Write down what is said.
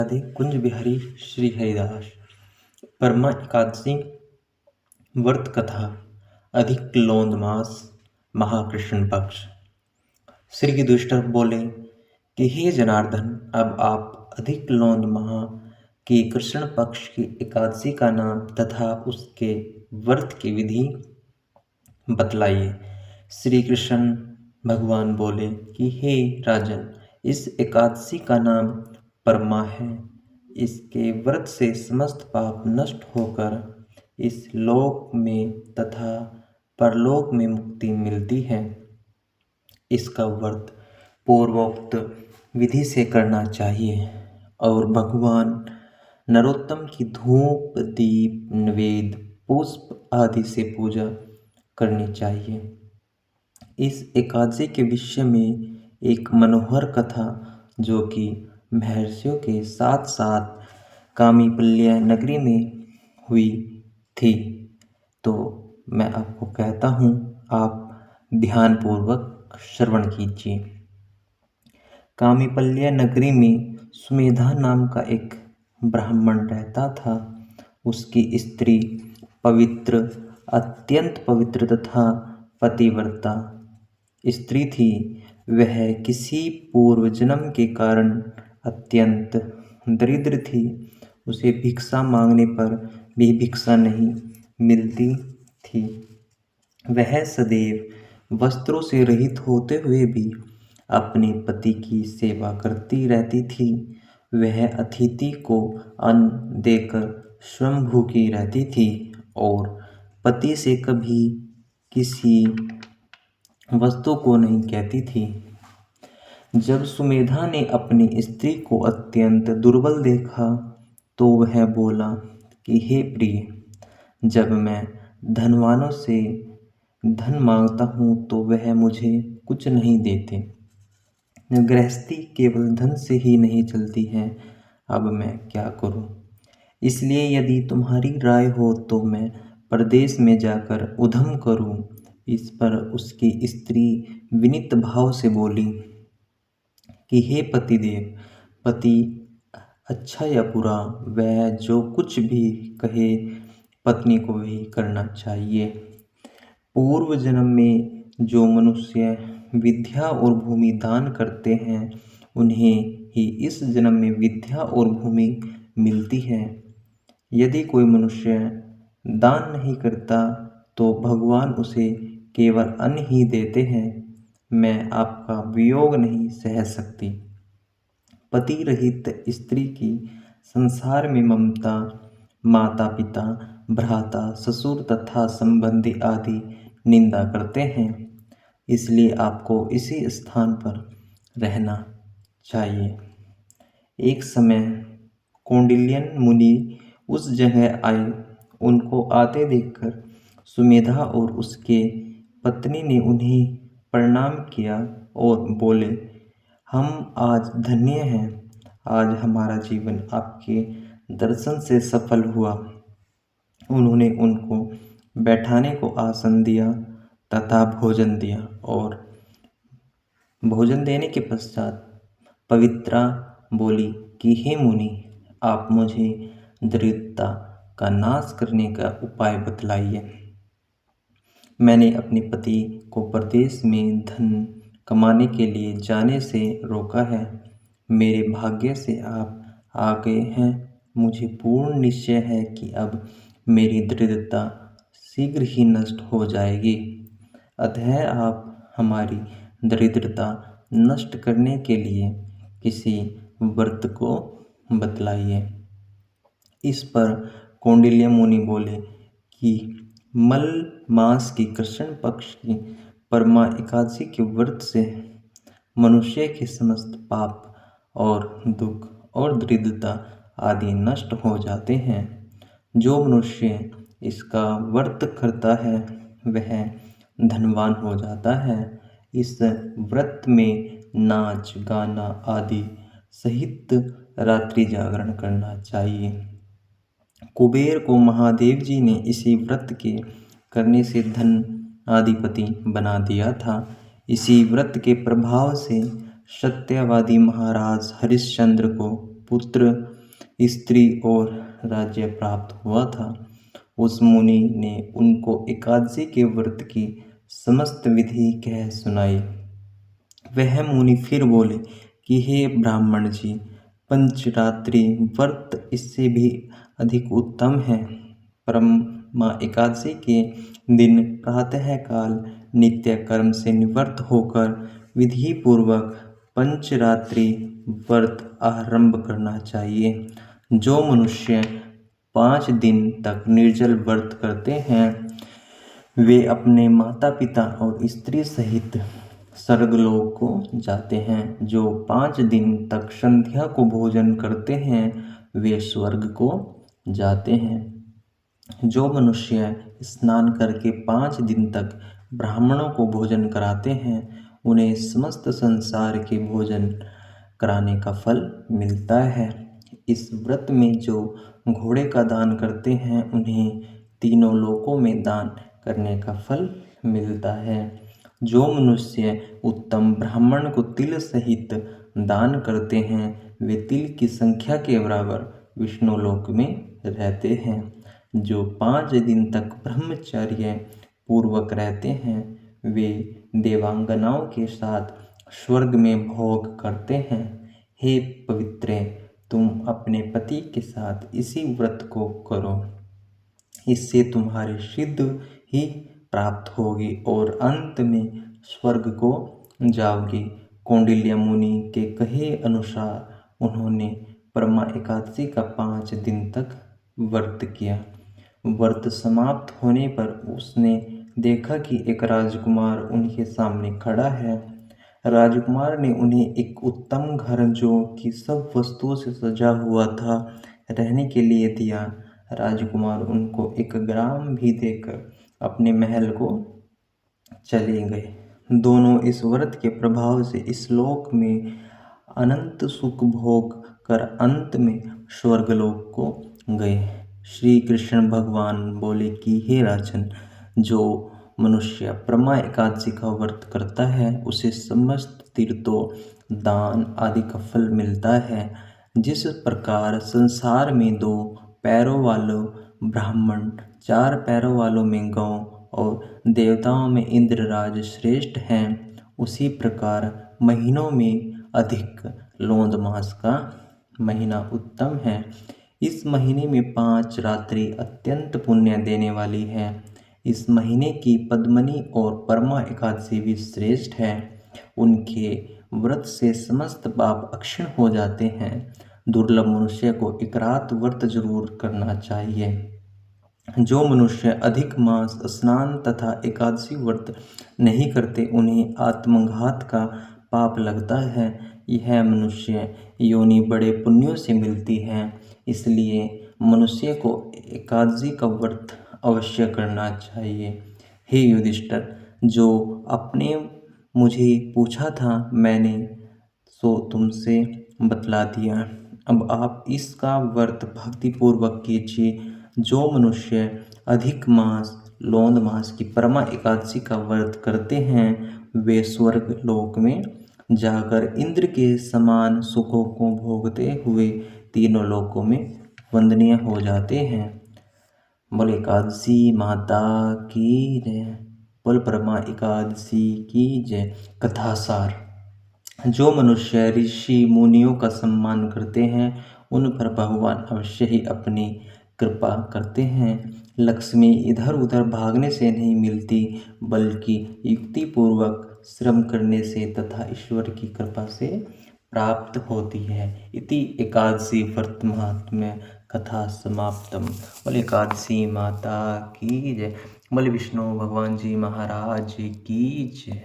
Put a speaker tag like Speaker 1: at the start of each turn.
Speaker 1: राधे कुंज बिहारी श्री हरिदास। परमा एकादशी व्रत कथा। अधिक लोंद मास, महाकृष्ण पक्ष। श्री युधिष्ठिर बोले कि हे जनार्दन, अब आप अधिक लोंद माह की कृष्ण पक्ष की एकादशी का नाम तथा उसके व्रत की विधि बतलाइए। श्री कृष्ण भगवान बोले कि हे राजन, इस एकादशी का नाम परमा है। इसके व्रत से समस्त पाप नष्ट होकर इस लोक में तथा परलोक में मुक्ति मिलती है। इसका व्रत पूर्वोक्त विधि से करना चाहिए और भगवान नरोत्तम की धूप, दीप, नैवेद्य, पुष्प आदि से पूजा करनी चाहिए। इस एकादशी के विषय में एक मनोहर कथा जो कि महर्षियों के साथ साथ कामीपल्य नगरी में हुई थी, तो मैं आपको कहता हूँ, आप ध्यानपूर्वक श्रवण कीजिए। कामीपल्य नगरी में सुमेधा नाम का एक ब्राह्मण रहता था। उसकी स्त्री पवित्र, अत्यंत पवित्र तथा पतिव्रता स्त्री थी। वह किसी पूर्व जन्म के कारण अत्यंत दरिद्र थी। उसे भिक्षा मांगने पर भी भिक्षा नहीं मिलती थी। वह सदैव वस्त्रों से रहित होते हुए भी अपने पति की सेवा करती रहती थी। वह अतिथि को अन्न देकर स्वयं भूखी रहती थी और पति से कभी किसी वस्तु को नहीं कहती थी। जब सुमेधा ने अपनी स्त्री को अत्यंत दुर्बल देखा तो वह बोला कि हे प्रिय, जब मैं धनवानों से धन मांगता हूँ तो वह मुझे कुछ नहीं देते। गृहस्थी केवल धन से ही नहीं चलती है। अब मैं क्या करूँ? इसलिए यदि तुम्हारी राय हो तो मैं परदेश में जाकर उद्यम करूँ। इस पर उसकी स्त्री विनीत भाव से बोली कि हे पतिदेव, पति अच्छा या बुरा, वह जो कुछ भी कहे पत्नी को वही करना चाहिए। पूर्व जन्म में जो मनुष्य विद्या और भूमि दान करते हैं उन्हें ही इस जन्म में विद्या और भूमि मिलती है। यदि कोई मनुष्य दान नहीं करता तो भगवान उसे केवल अन्न ही देते हैं। मैं आपका वियोग नहीं सह सकती। पति रहित स्त्री की संसार में ममता, माता पिता, भ्राता, ससुर तथा संबंधी आदि निंदा करते हैं। इसलिए आपको इसी स्थान पर रहना चाहिए। एक समय कौंडिल्यन मुनि उस जगह आए। उनको आते देखकर सुमेधा और उसके पत्नी ने उन्हें प्रणाम किया और बोले, हम आज धन्य हैं। आज हमारा जीवन आपके दर्शन से सफल हुआ। उन्होंने उनको बैठाने को आसन दिया तथा भोजन दिया और भोजन देने के पश्चात पवित्रा बोली कि हे मुनि, आप मुझे दरिद्रता का नाश करने का उपाय बतलाइए। मैंने अपने पति को परदेश में धन कमाने के लिए जाने से रोका है। मेरे भाग्य से आप आ गए हैं। मुझे पूर्ण निश्चय है कि अब मेरी दरिद्रता शीघ्र ही नष्ट हो जाएगी। अतः आप हमारी दरिद्रता नष्ट करने के लिए किसी व्रत को बतलाइए। इस पर कौंडिल्य मुनि बोले कि मल मास की कृष्ण पक्ष की परमा एकादशी के व्रत से मनुष्य के समस्त पाप और दुख और दरिद्रता आदि नष्ट हो जाते हैं। जो मनुष्य इसका व्रत करता है वह धनवान हो जाता है। इस व्रत में नाच गाना आदि सहित रात्रि जागरण करना चाहिए। कुबेर को महादेव जी ने इसी व्रत के करने से धन आधिपति बना दिया था। इसी व्रत के प्रभाव से सत्यवादी महाराज हरिश्चंद्र को पुत्र, स्त्री और राज्य प्राप्त हुआ था। उस मुनि ने उनको एकादशी के व्रत की समस्त विधि कह सुनाई। वह मुनि फिर बोले कि हे ब्राह्मण जी, पंचरात्रि व्रत इससे भी अधिक उत्तम है। परमा एकादशी के दिन प्रातःकाल नित्य कर्म से निवृत्त होकर विधि पूर्वक पंचरात्रि व्रत आरंभ करना चाहिए। जो मनुष्य 5 दिन तक निर्जल व्रत करते हैं वे अपने माता पिता और स्त्री सहित स्वर्गलोक को जाते हैं। जो 5 दिन तक संध्या को भोजन करते हैं वे स्वर्ग को जाते हैं। जो मनुष्य स्नान करके 5 दिन तक ब्राह्मणों को भोजन कराते हैं उन्हें समस्त संसार के भोजन कराने का फल मिलता है। इस व्रत में जो घोड़े का दान करते हैं उन्हें तीनों लोकों में दान करने का फल मिलता है। जो मनुष्य उत्तम ब्राह्मण को तिल सहित दान करते हैं वे तिल की संख्या के बराबर विष्णु लोक में रहते हैं। जो 5 दिन तक ब्रह्मचर्य पूर्वक रहते हैं वे देवांगनाओं के साथ स्वर्ग में भोग करते हैं। हे पवित्रे, तुम अपने पति के साथ इसी व्रत को करो, इससे तुम्हारी सिद्धि ही प्राप्त होगी और अंत में स्वर्ग को जाओगी। कौंडिल्य मुनि के कहे अनुसार उन्होंने परमा एकादशी का 5 दिन तक व्रत किया। व्रत समाप्त होने पर उसने देखा कि एक राजकुमार उनके सामने खड़ा है। राजकुमार ने उन्हें एक उत्तम घर जो कि सब वस्तुओं से सजा हुआ था रहने के लिए दिया। राजकुमार उनको एक ग्राम भी देकर अपने महल को चले गए। दोनों इस व्रत के प्रभाव से इस लोक में अनंत सुख भोग कर अंत में स्वर्गलोक को गए। श्री कृष्ण भगवान बोले कि हे राजन, जो मनुष्य परमा एकादशी का व्रत करता है उसे समस्त तीर्थों, दान आदि का फल मिलता है। जिस प्रकार संसार में 2 पैरों वालों ब्राह्मण, 4 पैरों वालों में गौ और देवताओं में इंद्रराज श्रेष्ठ हैं, उसी प्रकार महीनों में अधिक लोंद मास का महीना उत्तम है। इस महीने में 5 रात्रि अत्यंत पुण्य देने वाली है। इस महीने की पद्मनी और परमा एकादशी भी श्रेष्ठ है। उनके व्रत से समस्त पाप अक्षय हो जाते हैं। दुर्लभ मनुष्य को एक रात व्रत जरूर करना चाहिए। जो मनुष्य अधिक मास स्नान तथा एकादशी व्रत नहीं करते उन्हें आत्मघात का पाप लगता है। यह मनुष्य योनि बड़े पुण्यों से मिलती है, इसलिए मनुष्य को एकादशी का व्रत अवश्य करना चाहिए। हे युधिष्ठिर, जो आपने मुझे पूछा था मैंने सो तुमसे बतला दिया। अब आप इसका व्रत भक्तिपूर्वक कीजिए। जो मनुष्य अधिक मास, लोंद मास की परमा एकादशी का व्रत करते हैं वे स्वर्ग लोक में जाकर इंद्र के समान सुखों को भोगते हुए तीनों लोकों में वंदनीय हो जाते हैं। बोल एकादशी माता की जय। बोल परमा एकादशी की जय। कथासार। जो मनुष्य ऋषि मुनियों का सम्मान करते हैं उन पर भगवान अवश्य ही अपनी कृपा करते हैं। लक्ष्मी इधर उधर भागने से नहीं मिलती बल्कि युक्ति पूर्वक श्रम करने से तथा ईश्वर की कृपा से प्राप्त होती है। इति एकादशी व्रत महात्म्य कथा समाप्तम। बोले एकादशी माता की जय। बोले विष्णु भगवान जी महाराज की जय।